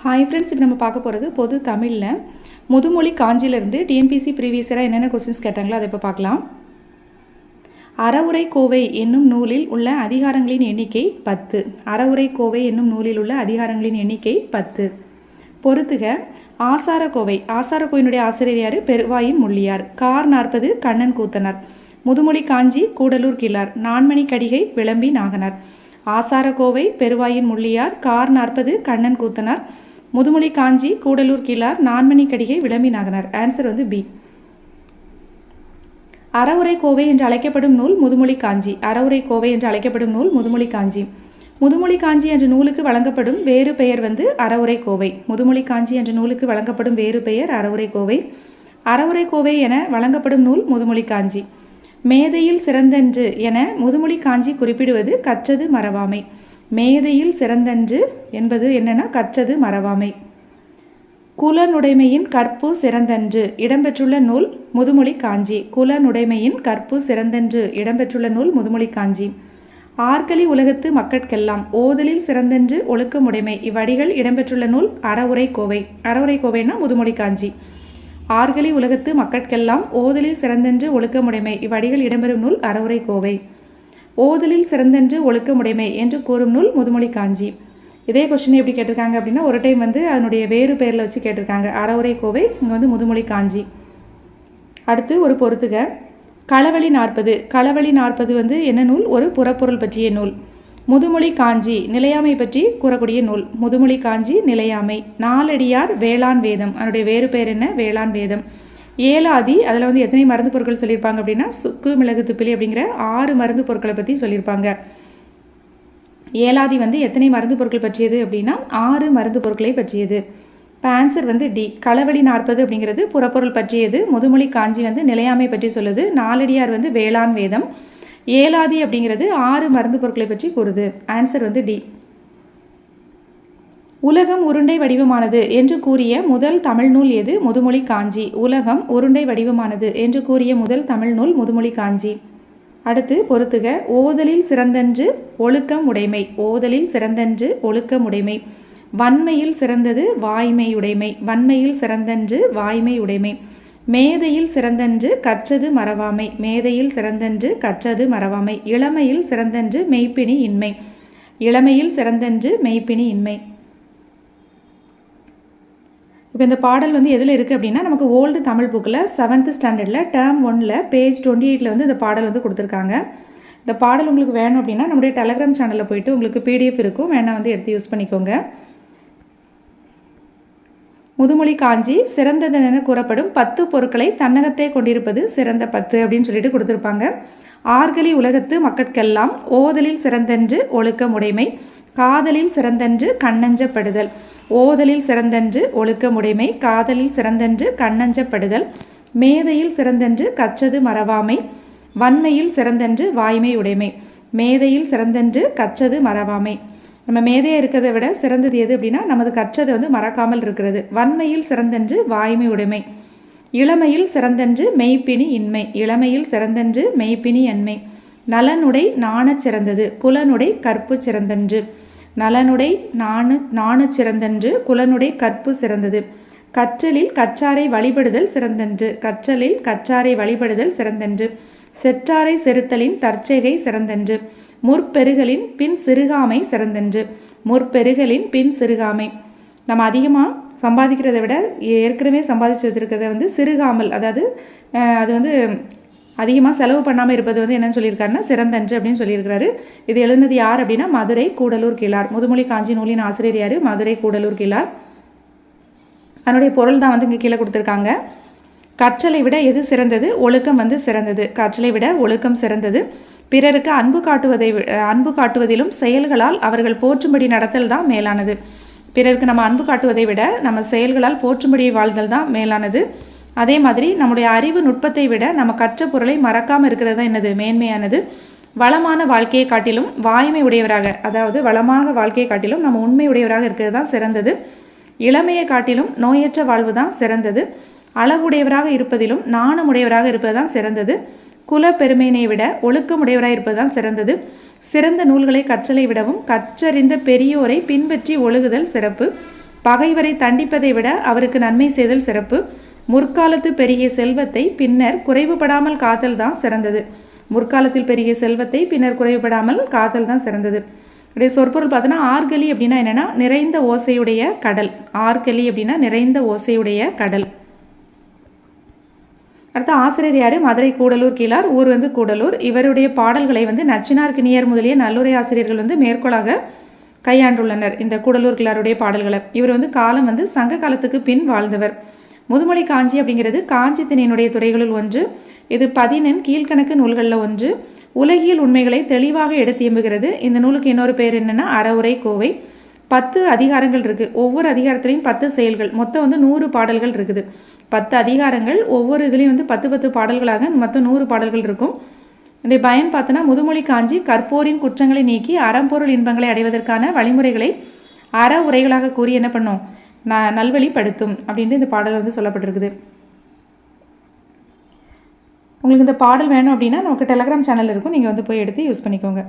Hi friends, இப்போ நம்ம பார்க்க போகிறது பொது தமிழில் முதுமொழி காஞ்சியிலேருந்து டிஎன்பிசி ப்ரீவியஸராக என்னென்ன கொஸ்டின்ஸ் கேட்டாங்களோ அதை இப்போ பார்க்கலாம். அறவுரை கோவை என்னும் நூலில் உள்ள அதிகாரங்களின் எண்ணிக்கை 10. அறவுரை கோவை என்னும் நூலில் உள்ள அதிகாரங்களின் எண்ணிக்கை 10. பொறுத்துக. ஆசாரக்கோவை. ஆசாரக்கோவையினுடைய ஆசிரியர் யார்? பெருவாயின் முள்ளியார். கார் 40 கண்ணன் கூத்தனார். முதுமொழி காஞ்சி கூடலூர் கிழார். நான்மணி கடிகை விளம்பி நாகனார். ஆசாரக்கோவை பெருவாயின் முள்ளியார், கார் 40 கண்ணன் கூத்தனார், முதுமொழி காஞ்சி கூடலூர் கிழார், நான்மணி கடிகை விளம்பி நாகனார். ஆன்சர் வந்து பி. அறவுரை கோவை என்று அழைக்கப்படும் நூல் முதுமொழி காஞ்சி. அறவுரை கோவை என்று அழைக்கப்படும் நூல் முதுமொழி காஞ்சி. முதுமொழி காஞ்சி என்ற நூலுக்கு வழங்கப்படும் வேறு பெயர் வந்து அறவுரை கோவை. முதுமொழி காஞ்சி என்ற நூலுக்கு வழங்கப்படும் வேறு பெயர் அறவுரை கோவை. அறவுரை கோவை என வழங்கப்படும் நூல் முதுமொழி காஞ்சி. மேதையில் சிறந்தன்று என முதுமொழி காஞ்சி குறிப்பிடுவது கற்றது மறவாமை. மேதையில் சிறந்தன்று என்பது என்னன்னா கற்றது மறவாமை. குலனுடைமையின் கற்பு சிறந்தன்று இடம்பெற்றுள்ள நூல் முதுமொழி காஞ்சி. குலனுடைமையின் கற்பு சிறந்தன்று இடம்பெற்றுள்ள நூல் முதுமொழி காஞ்சி. ஆர்கலி உலகத்து மக்கட்கெல்லாம் ஓதலில் சிறந்தன்று ஒழுக்கமுடைமை இவ்வடிகள் இடம்பெற்றுள்ள நூல் அறவுரை கோவை. அறவுரை கோவைனா முதுமொழி காஞ்சி. ஆர்கலி உலகத்து மக்கட்கெல்லாம் ஓதலில் சிறந்தன்று ஒழுக்கமுடைமை இவ்வடிகள் இடம்பெறும் நூல் அறவுரை கோவை. ஓதலில் சிறந்தன்று ஒழுக்கமுடைமை என்று கூறும் நூல் முதுமொழி காஞ்சி. இதே கொஸ்டின் எப்படி கேட்டிருக்காங்க அப்படின்னா ஒரு டைம் வந்து அதனுடைய வேறு பெயரில் வச்சு கேட்டிருக்காங்க. அறவுரை கோவை, இங்கே வந்து முதுமொழி காஞ்சி. அடுத்து ஒரு பொறுத்துக. களவழி 40. களவழி 40 வந்து என்ன நூல்? ஒரு புறப்பொருள் பற்றிய நூல். முதுமொழி காஞ்சி நிலையாமை பற்றி கூறக்கூடிய நூல். முதுமொழி காஞ்சி நிலையாமை. நாலடியார் வேளாண் வேதம். அதனுடைய வேறு பெயர் என்ன? வேளாண் வேதம். ஏலாதி அதில் வந்து எத்தனை மருந்து பொருட்கள் சொல்லியிருப்பாங்க அப்படின்னா சுக்கு மிளகு துப்பிலி அப்படிங்கிற 6 மருந்து பொருட்களை பற்றி சொல்லியிருப்பாங்க. ஏலாதி வந்து எத்தனை மருந்து பொருட்கள் பற்றியது அப்படின்னா 6 மருந்து பொருட்களை பற்றியது. இப்போ ஆன்சர் வந்து டி. களவழி 40 அப்படிங்கிறது புறப்பொருள் பற்றியது. முதுமொழி காஞ்சி வந்து நிலையாமை பற்றி சொல்லுது. நாலடியார் வந்து வேளாண் வேதம். ஏலாதி அப்படிங்கிறது 6 மருந்து பொருட்களை பற்றி கூறுது. ஆன்சர் வந்து டி. உலகம் உருண்டை வடிவமானது என்று கூறிய முதல் தமிழ் நூல் எது? முதுமொழி காஞ்சி. உலகம் உருண்டை வடிவமானது என்று கூறிய முதல் தமிழ் நூல் முதுமொழி காஞ்சி. அடுத்து பொறுத்துக. ஓதலில் சிறந்தன்று ஒழுக்கம் உடைமை. ஓதலில் சிறந்தன்று ஒழுக்கம் உடைமை. வன்மையில் சிறந்தது வாய்மை உடைமை. வன்மையில் சிறந்தன்று வாய்மை உடைமை. மேதையில் சிறந்தன்று கற்றது மறவாமை. மேதையில் சிறந்தன்று கற்றது மறவாமை. இளமையில் சிறந்தன்று மெய்ப்பினி இன்மை. இளமையில் சிறந்தன்று மெய்ப்பினி இன்மை. இப்போ இந்த பாடல் வந்து எதில் இருக்குது அப்படின்னா நமக்கு ஓல்டு தமிழ் புக்கில் 7th ஸ்டாண்டர்டில் டேர்ம் 1ல் பேஜ் 28 வந்து இந்த பாடல் வந்து கொடுத்துருக்காங்க. இந்த பாடல் உங்களுக்கு வேணும் அப்படின்னா நம்முடைய டெலகிராம் சேனலில் போயிட்டு உங்களுக்கு PDF இருக்கும், வேணால் வந்து எடுத்து யூஸ் பண்ணிக்கோங்க. முதுமொழி காஞ்சி சிறந்ததென கூறப்படும் 10 பொருட்களை தன்னகத்தே கொண்டிருப்பது சிறந்த 10 அப்படின்னு சொல்லிட்டு கொடுத்துருப்பாங்க. ஆர்கலி உலகத்து மக்கட்கெல்லாம் ஓதலில் சிறந்தன்று ஒழுக்கமுடைமை. காதலில் சிறந்தன்று கண்ணஞ்சப்படுதல். ஓதலில் சிறந்தன்று ஒழுக்கமுடைமை. காதலில் சிறந்தன்று கண்ணஞ்சப்படுதல். மேதையில் சிறந்தன்று கற்றது மறவாமை. வன்மையில் சிறந்தன்று வாய்மை உடைமை. மேதையில் சிறந்தன்று கற்றது மறவாமை. நம்ம மேதையாக இருக்கிறத விட சிறந்தது எது அப்படின்னா நமது கற்றதை வந்து மறக்காமல் இருக்கிறது. வன்மையில் சிறந்தன்று வாய்மை உடைமை. இளமையில் சிறந்தன்று மெய்ப்பினி இன்மை. இளமையில் சிறந்தன்று மெய்ப்பினி அன்மை. நலனுடை நாணச் சிறந்தது. குலனுடை கற்பு சிறந்தன்று. நலனுடை நாணு சிறந்தன்று. குலனுடை கற்பு சிறந்தது. கற்றலில் கற்றாரை வழிபடுதல் சிறந்தன்று. கற்றலில் கற்றாரை வழிபடுதல் சிறந்தன்று. செற்றாரை செறுத்தலின் தற்செய்கை சிறந்தன்று. முற்பெருகலின் பின் சிறுகாமை சிறந்தன்று. முற்பெருகலின் பின் சிறுகாமை. நம்ம அதிகமாக சம்பாதிக்கிறத விட ஏற்கனவே சம்பாதிச்சு வச்சிருக்கிறத வந்து சிறுகாமல், அதாவது அது வந்து அதிகமாக செலவு பண்ணாமல் இருப்பது வந்து என்னன்னு சொல்லியிருக்காருன்னா சிறந்தன்று அப்படின்னு சொல்லியிருக்கிறாரு. இது எழுதுனது யார் அப்படின்னா மதுரை கூடலூர் கிழார். முதுமொழி காஞ்சி நூலின் ஆசிரியர் யார்? மதுரை கூடலூர் கிழார். அதனுடைய பொருள் தான் வந்து இங்கே கீழே கொடுத்துருக்காங்க. கற்றலை விட எது சிறந்தது? ஒழுக்கம் வந்து சிறந்தது. கற்றலை விட ஒழுக்கம் சிறந்தது. பிறருக்கு அன்பு காட்டுவதிலும் செயல்களால் அவர்கள் போற்றும்படி நடத்தல் தான் மேலானது. பிறருக்கு நம்ம அன்பு காட்டுவதை விட நம்ம செயல்களால் போற்றும்படி வாழ்தல் தான் மேலானது. அதே மாதிரி நம்முடைய அறிவு நுட்பத்தை விட நம்ம கற்ற பொருளை மறக்காமல் இருக்கிறது தான் என்னது? மேன்மையானது. வளமான வாழ்க்கையை காட்டிலும் வாய்மை உடையவராக, அதாவது வளமான வாழ்க்கையை காட்டிலும் நம்ம உண்மை உடையவராக இருக்கிறது தான் சிறந்தது. இளமையை காட்டிலும் நோயற்ற வாழ்வு தான் சிறந்தது. அழகுடையவராக இருப்பதிலும் நாணமுடையவராக இருப்பது தான் சிறந்தது. குல பெருமையினை விட ஒழுக்கமுடையவராக இருப்பது தான் சிறந்தது. சிறந்த நூல்களை கற்றலை விடவும் கற்றறிந்த பெரியோரை பின்பற்றி ஒழுகுதல் சிறப்பு. பகைவரை தண்டிப்பதை விட அவருக்கு நன்மை செய்தல் சிறப்பு. முற்காலத்து பெருகிய செல்வத்தை பின்னர் குறைவுபடாமல் காத்தல் தான் சிறந்தது. முற்காலத்தில் பெருகிய செல்வத்தை பின்னர் குறைவுபடாமல் காத்தல் தான் சிறந்தது. அப்படியே சொற்பொருள் பார்த்தோன்னா ஆர்கலி அப்படின்னா என்னென்னா நிறைந்த ஓசையுடைய கடல். ஆர்கலி அப்படின்னா நிறைந்த ஓசையுடைய கடல். அடுத்த ஆசிரியர் யார்? மதுரை கூடலூர் கீழார். ஊர் வந்து கூடலூர். இவருடைய பாடல்களை வந்து நச்சினார்க்கினியர் முதலிய நல்லுரை ஆசிரியர்கள் வந்து மேற்கோளாக கையாண்டுள்ளனர் இந்த கூடலூர் கிழாருடைய பாடல்களை. இவர் வந்து காலம் வந்து சங்க காலத்துக்கு பின் வாழ்ந்தவர். முதுமொழி காஞ்சி அப்படிங்கிறது காஞ்சி திணையினுடைய துறைகளுள் ஒன்று. இது 10 கீழ்கணக்கு நூல்களில் ஒன்று. உலகியல் உண்மைகளை தெளிவாக எடுத்து எம்புகிறது. இந்த நூலுக்கு இன்னொரு பேர் என்னென்னா அறவுரை கோவை. 10 அதிகாரங்கள் இருக்குது. ஒவ்வொரு அதிகாரத்துலேயும் 10 செயல்கள். மொத்தம் வந்து 100 பாடல்கள் இருக்குது. 10 அதிகாரங்கள், ஒவ்வொரு இதுலேயும் வந்து 10 பாடல்களாக மொத்தம் 100 பாடல்கள் இருக்கும். என்னுடைய பயன் பார்த்தோன்னா முதுமொழி காஞ்சி கற்போரின் குற்றங்களை நீக்கி அறம்பொருள் இன்பங்களை அடைவதற்கான வழிமுறைகளை அற உரைகளாக கூறி என்ன பண்ணும்? நல்வழிப்படுத்தும் அப்படின்ட்டு இந்த பாடல் வந்து சொல்லப்பட்டிருக்குது. உங்களுக்கு இந்த பாடல் வேணும் அப்படின்னா நமக்கு டெலகிராம் சேனல் இருக்கும். நீங்கள் வந்து போய் எடுத்து யூஸ் பண்ணிக்கோங்க.